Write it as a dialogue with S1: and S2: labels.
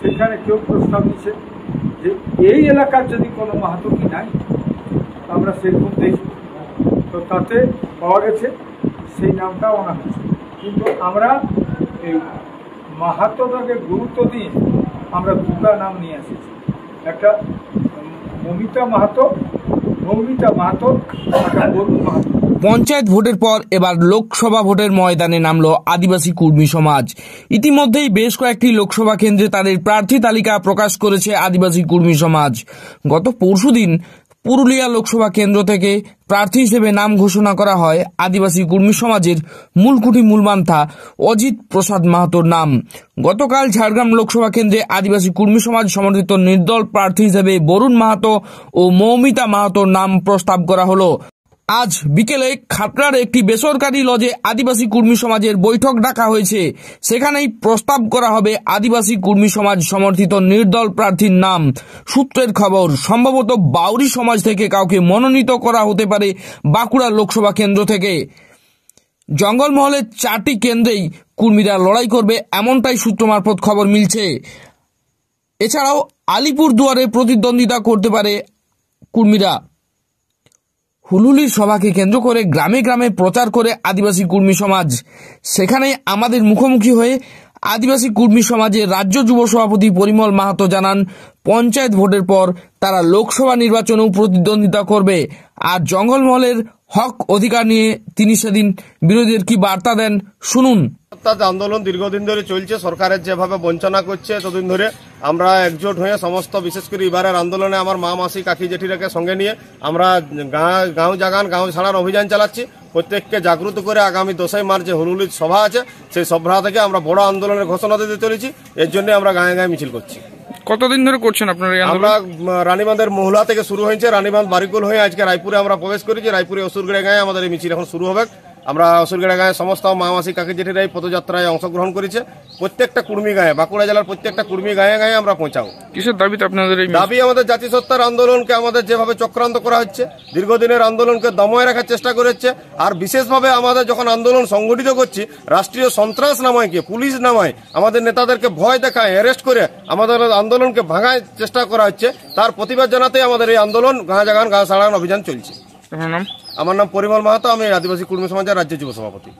S1: সেখানে কেউ প্রস্তাব দিচ্ছে যে এই এলাকার যদি কোনো মাহাতো কি নাই, আমরা সেরকম দেখি, তো তাতে পাওয়া গেছে সেই নামটাও আনা হয়েছে। কিন্তু আমরা এই মাহাতোটাকে গুরুত্ব দিয়ে আমরা দুটা নাম নিয়ে এসেছি, একটা মৌমিতা মাহাতো, একটা বরুণ মাহাতো।
S2: পঞ্চায়েত ভোটের পর এবার লোকসভা ভোটের ময়দানে নামল আদিবাসী কুর্মী সমাজ। ইতিমধ্যেই বেশ কয়েকটি লোকসভা কেন্দ্রে তাদের প্রার্থী তালিকা প্রকাশ করেছে আদিবাসী কুর্মী সমাজ। গত পরশুদিন পুরুলিয়া লোকসভা কেন্দ্র থেকে প্রার্থী হিসেবে নাম ঘোষণা করা হয় আদিবাসী কুর্মী সমাজের মূলকুটি মূলমান্থা অজিত প্রসাদ মাহাতোর নাম। গতকাল ঝাড়গ্রাম লোকসভা কেন্দ্রে আদিবাসী কুর্মী সমাজ সমর্থিত নির্দল প্রার্থী হিসেবে বরুণ মাহাতো ও মৌমিতা মাহাতোর নাম প্রস্তাব করা হলো। আজ বিকেলে খাতড়ার একটি বেসরকারি লজে আদিবাসী কুর্মী সমাজের বৈঠক ডাকা হয়েছে। সেখানেই প্রস্তাব করা হবে আদিবাসী কুর্মী সমাজ সমর্থিত নির্দল প্রার্থীর নাম। সূত্রের খবর, সম্ভবত বাউরি সমাজ থেকে কাউকে মনোনীত করা হতে পারে বাঁকুড়া লোকসভা কেন্দ্র থেকে। জঙ্গলমহলের 4টি কেন্দ্রেই কুর্মীরা লড়াই করবে, এমনটাই সূত্র মারফত খবর মিলছে। এছাড়াও আলিপুরদুয়ারে প্রতিদ্বন্দ্বিতা করতে পারে কুর্মীরা। হুলহুলির সভাকে কেন্দ্র করে গ্রামে গ্রামে প্রচার করে আদিবাসী কুর্মী সমাজ। সেখানে আমাদের মুখোমুখি হয়ে আদিবাসী কুর্মী সমাজের রাজ্য যুব সভাপতি পরিমল মাহাতো জানান, পঞ্চায়েত ভোটের পর তারা লোকসভা নির্বাচনেও প্রতিদ্বন্দ্বিতা করবে। আর জঙ্গলমহলের হক অধিকার নিয়ে তিনি সেদিন বিরোধীদের কি বার্তা দেন, শুনুন।
S3: আন্দোলন দীর্ঘদিন ধরে চলছে, সরকারের যেভাবে বঞ্চনা করছে এতদিন ধরে আমরা একজোট হয়ে সমস্ত, বিশেষ করে এবারের আন্দোলনে আমার মা, মাসি, কাকি, জেঠিরাকে সঙ্গে নিয়ে আমরা গাঁও জাগান, গাঁও ছাড়ার অভিযান চালাচ্ছি। প্রত্যেককে জাগ্রত করে আগামী 10ই মার্চ যে হুলহুলির সভা আছে, সেই সভা থেকে আমরা বড় আন্দোলনের ঘোষণা দিতে চলেছি। এর জন্য আমরা গায়ে গায়ে মিছিল করছি।
S2: কতদিন ধরে করছেন আপনারা?
S3: আমরা রানীবাঁধের মহুলা থেকে শুরু হয়েছে, রানীবাঁধ বারিকুল হয়ে আজকে রায়পুরে আমরা প্রবেশ করেছি। রায়পুরে অসুরগড়ে গায়ে আমাদের এই মিছিল এখন শুরু হবে। আমরা অসুরগড়ে গায়ে সমস্ত মা, মাসি, কাকি, জেঠিরাই পদযাত্রায় অংশগ্রহণ করেছে। প্রত্যেকটা কুর্মী গায়ে, বাঁকুড়া জেলার প্রত্যেকটা কুর্মী গায়ে গায়ে আমরা পৌঁছাবো।
S2: কিসের দাবিতে আপনাদের?
S3: দাবি আমাদের জাতিসত্তার আন্দোলনকে আমাদের যেভাবে চক্রান্ত করা হচ্ছে, দীর্ঘদিনের আন্দোলনকে দমায় রাখার চেষ্টা করেছে। আর বিশেষভাবে আমাদের যখন আন্দোলন সংগঠিত করছি, রাষ্ট্রীয় সন্ত্রাস নামায়কে, পুলিশ নামায় আমাদের নেতাদেরকে ভয় দেখায়, অ্যারেস্ট করে আমাদের আন্দোলনকে ভাঙার চেষ্টা করা হচ্ছে। তার প্রতিবাদ জানাতে আমাদের এই আন্দোলন গাঁ জাগান, গাঁ ছাড়ান অভিযান চলছে। আমার নাম পরিমল মাহাতো, আমি আদিবাসী কুর্মী সমাজের রাজ্য যুব সভাপতি।